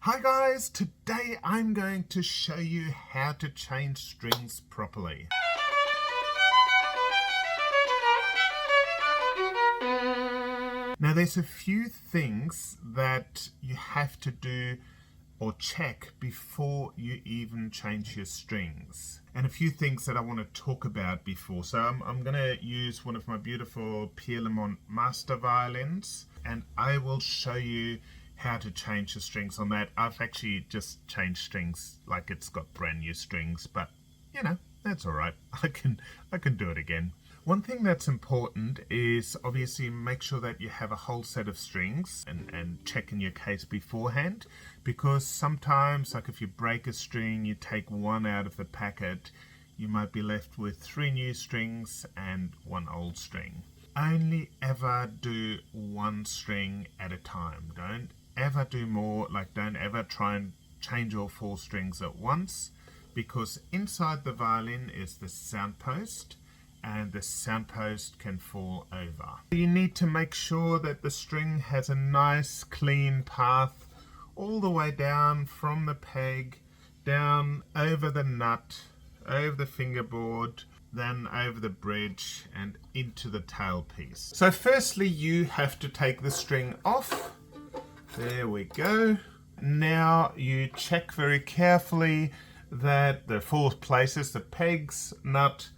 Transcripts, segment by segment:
Hi guys, today I'm going to show you how to change strings properly. Now there's a few things that you have to do or check before you even change your strings, and a few things that I want to talk about before. So I'm going to use one of my beautiful Violin master violins, and I will show you how to change the strings on that. I've actually just changed strings like it's got brand new strings, but you know, that's all right. I can do it again. One thing that's important is obviously make sure that you have a whole set of strings and check in your case beforehand, because sometimes, like if you break a string, you take one out of the packet, you might be left with 3 new strings and 1 old string. Only ever do 1 string at a time. Don't ever do more, like don't ever try and change all 4 strings at once, because inside the violin is the soundpost, and the soundpost can fall over. You need to make sure that the string has a nice clean path all the way down from the peg, down over the nut, over the fingerboard, then over the bridge and into the tailpiece. So firstly you have to take the string off. There we go. Now you check very carefully that the 4 places, the pegs, nut,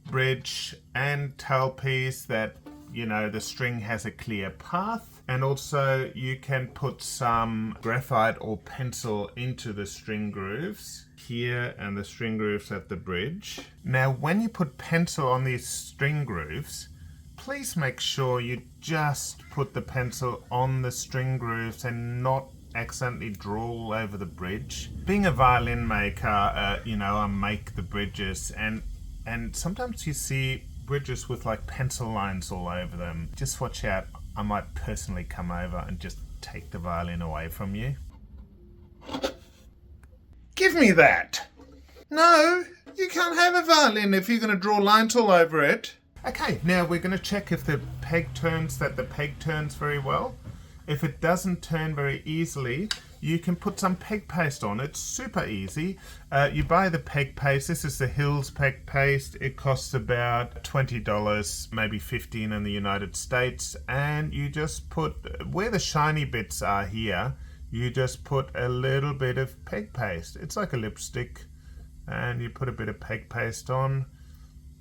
bridge and tailpiece, that you know the string has a clear path, and also you can put some graphite or pencil into the string grooves here and the string grooves at the bridge. Now when you put pencil on these string grooves, please make sure you just put the pencil on the string grooves and not accidentally draw all over the bridge. Being a violin maker, you know, I make the bridges, and sometimes you see bridges with like pencil lines all over them. Just watch out, I might personally come over and just take the violin away from you. Give me that! No, you can't have a violin if you're going to draw lines all over it. Okay, now we're going to check if the peg turns, that the peg turns very well. If it doesn't turn very easily, you can put some peg paste on. It's super easy. You buy the peg paste. This is the Hills peg paste. It costs about $20, maybe $15 in the United States. And you just put, where the shiny bits are here, you just put a little bit of peg paste. It's like a lipstick. And you put a bit of peg paste on.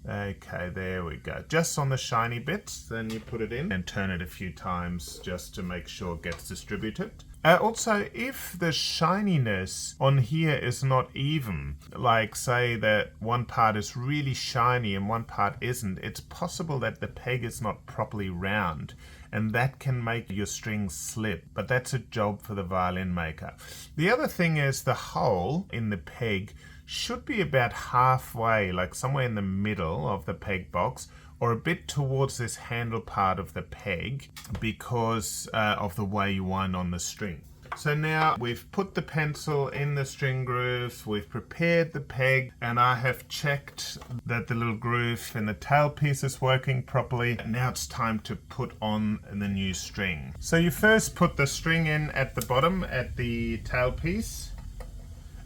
Okay, there we go. Just on the shiny bits, then you put it in and turn it a few times just to make sure it gets distributed. Also, if the shininess on here is not even, like say that one part is really shiny and one part isn't, it's possible that the peg is not properly round, and that can make your strings slip, but that's a job for the violin maker. The other thing is the hole in the peg should be about halfway, like somewhere in the middle of the peg box, or a bit towards this handle part of the peg, because of the way you wind on the string. So now we've put the pencil in the string grooves, we've prepared the peg, and I have checked that the little groove in the tailpiece is working properly. Now it's time to put on the new string. So you first put the string in at the bottom at the tailpiece.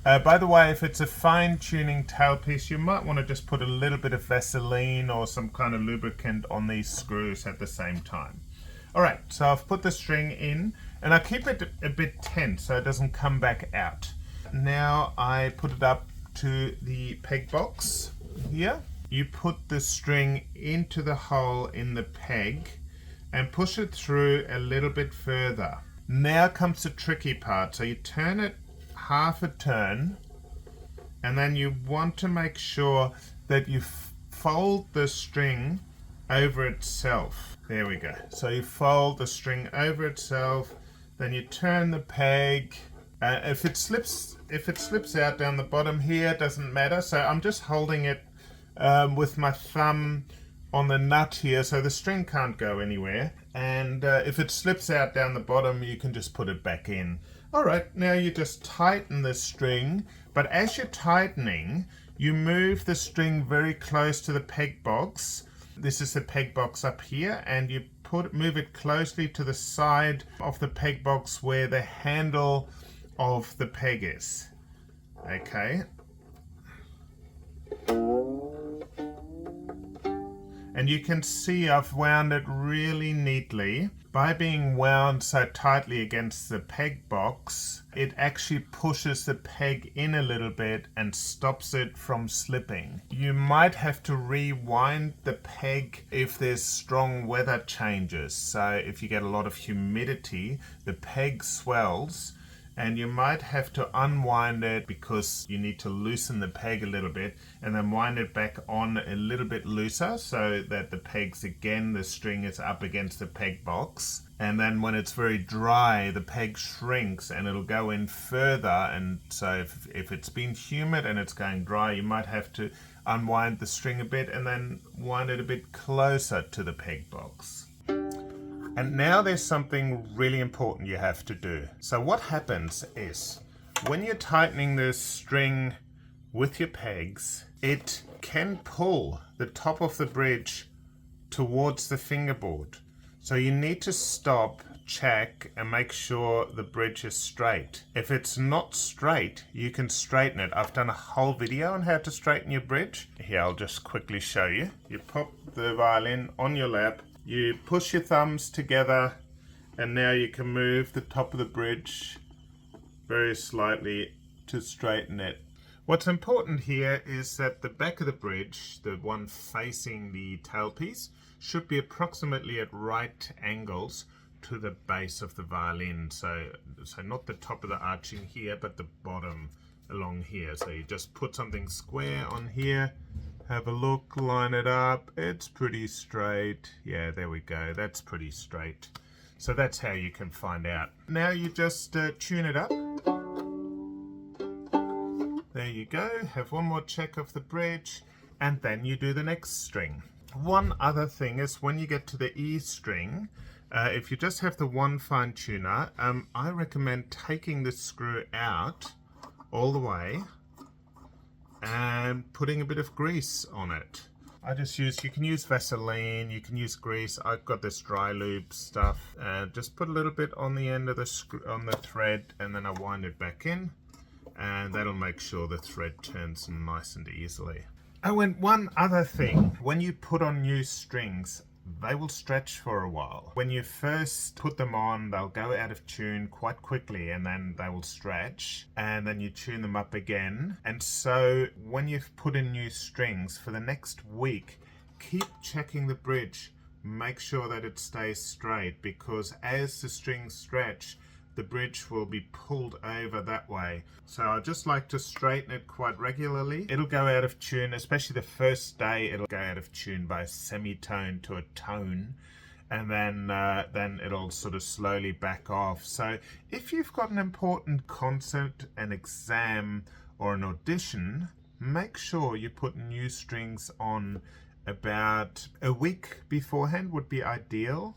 By the way, if it's a fine tuning tailpiece, you might want to just put a little bit of Vaseline or some kind of lubricant on these screws at the same time. Alright, so I've put the string in, and I keep it a bit tense so it doesn't come back out. Now I put it up to the peg box here. You put the string into the hole in the peg and push it through a little bit further. Now comes the tricky part. So you turn it half a turn, and then you want to make sure that you fold the string over itself. There we go. So you fold the string over itself, then you turn the peg. If it slips out down the bottom here, doesn't matter. So I'm just holding it with my thumb on the nut here, so the string can't go anywhere. And if it slips out down the bottom, you can just put it back in. Alright, now you just tighten the string, but as you're tightening, you move the string very close to the peg box. This is the peg box up here, and you move it closely to the side of the peg box where the handle of the peg is. Okay. And you can see I've wound it really neatly. By being wound so tightly against the peg box, it actually pushes the peg in a little bit and stops it from slipping. You might have to rewind the peg if there's strong weather changes. So if you get a lot of humidity, the peg swells, and you might have to unwind it because you need to loosen the peg a little bit and then wind it back on a little bit looser so that the pegs, again, the string is up against the peg box. And then when it's very dry, the peg shrinks and it'll go in further. And so if it's been humid and it's going dry, you might have to unwind the string a bit and then wind it a bit closer to the peg box. And now there's something really important you have to do. So what happens is, when you're tightening this string with your pegs, it can pull the top of the bridge towards the fingerboard. So you need to stop, check, and make sure the bridge is straight. If it's not straight, you can straighten it. I've done a whole video on how to straighten your bridge. Here, I'll just quickly show you. You pop the violin on your lap, you push your thumbs together, and now you can move the top of the bridge very slightly to straighten it. What's important here is that the back of the bridge, the one facing the tailpiece, should be approximately at right angles to the base of the violin. So not the top of the arching here, but the bottom along here. So you just put something square on here, have a look, line it up, it's pretty straight. Yeah, there we go, that's pretty straight. So that's how you can find out. Now you just tune it up. There you go, have one more check of the bridge, and then you do the next string. One other thing is, when you get to the E string, if you just have the one fine tuner, I recommend taking the screw out all the way and putting a bit of grease on it. You can use Vaseline, you can use grease. I've got this dry lube stuff. Just put a little bit on the end of the on the thread, and then I wind it back in, and that'll make sure the thread turns nice and easily. Oh, and one other thing, when you put on new strings, they will stretch for a while. When you first put them on, they'll go out of tune quite quickly, and then they will stretch, and then you tune them up again. And so when you've put in new strings, for the next week, keep checking the bridge. Make sure that it stays straight, because as the strings stretch, the bridge will be pulled over that way. So I just like to straighten it quite regularly. It'll go out of tune, especially the first day. It'll go out of tune by a semitone to a tone, and then it'll sort of slowly back off. So if you've got an important concert, an exam, or an audition, make sure you put new strings on about a week beforehand would be ideal.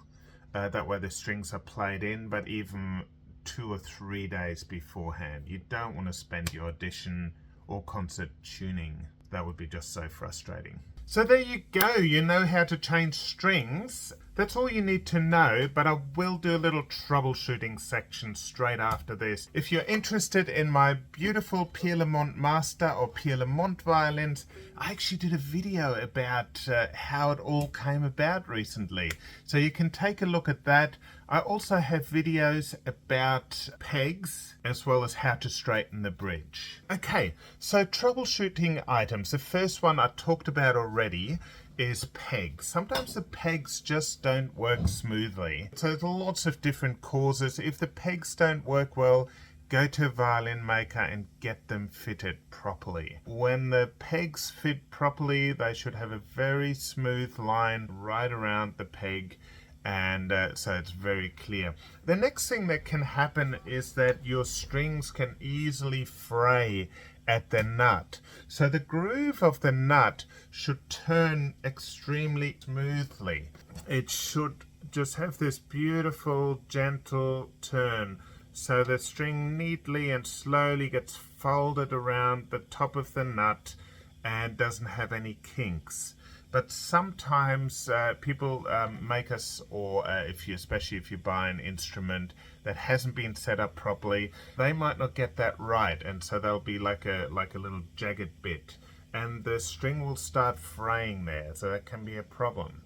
That way the strings are played in, but even 2 or 3 days beforehand. You don't want to spend your audition or concert tuning. That would be just so frustrating. So there you go, you know how to change strings. That's all you need to know, but I will do a little troubleshooting section straight after this. If you're interested in my beautiful Pierre Lamont Master or Pierre Lamont violins, I actually did a video about how it all came about recently. So you can take a look at that. I also have videos about pegs as well as how to straighten the bridge. Okay, so troubleshooting items. The first one I talked about already is pegs. Sometimes the pegs just don't work smoothly. So there's lots of different causes. If the pegs don't work well, go to a violin maker and get them fitted properly. When the pegs fit properly, they should have a very smooth line right around the peg, and so it's very clear. The next thing that can happen is that your strings can easily fray at the nut. So the groove of the nut should turn extremely smoothly. It should just have this beautiful gentle turn, so the string neatly and slowly gets folded around the top of the nut and doesn't have any kinks. But sometimes people make us, or especially if you buy an instrument that hasn't been set up properly, they might not get that right, and so there'll be like a little jagged bit, and the string will start fraying there, so that can be a problem.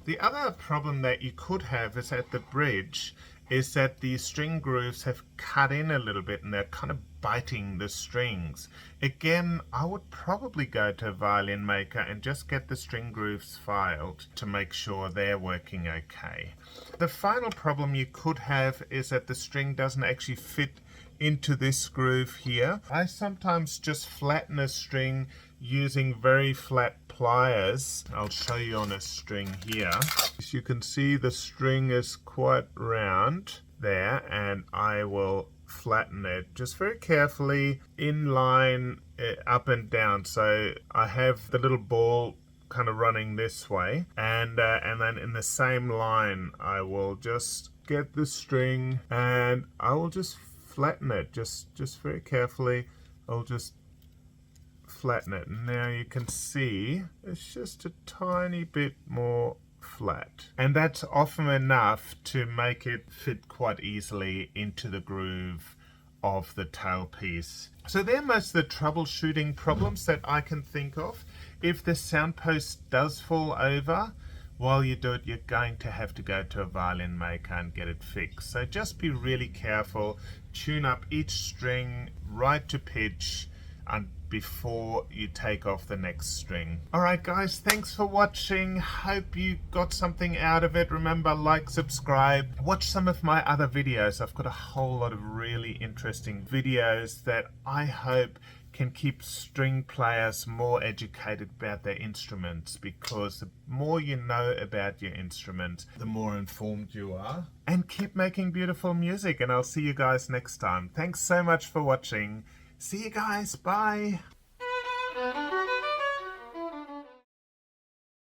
The other problem that you could have is at the bridge is that the string grooves have cut in a little bit and they're kind of biting the strings. Again, I would probably go to a violin maker and just get the string grooves filed to make sure they're working okay. The final problem you could have is that the string doesn't actually fit into this groove here. I sometimes just flatten a string using very flat pliers. I'll show you on a string here. As you can see, the string is quite round there, and I will flatten it just very carefully in line, up and down. So I have the little ball kind of running this way, and then in the same line I will just get the string and I will just flatten it just very carefully. I'll just flatten it. Now you can see it's just a tiny bit more flat, and that's often enough to make it fit quite easily into the groove of the tailpiece. So they're most of the troubleshooting problems that I can think of. If the soundpost does fall over while you do it, you're going to have to go to a violin maker and get it fixed. So just be really careful, tune up each string right to pitch and before you take off the next string. Alright guys, thanks for watching. Hope you got something out of it. Remember, like, subscribe, watch some of my other videos. I've got a whole lot of really interesting videos that I hope can keep string players more educated about their instruments, because the more you know about your instrument, the more informed you are. And keep making beautiful music, and I'll see you guys next time. Thanks so much for watching. See you guys. Bye.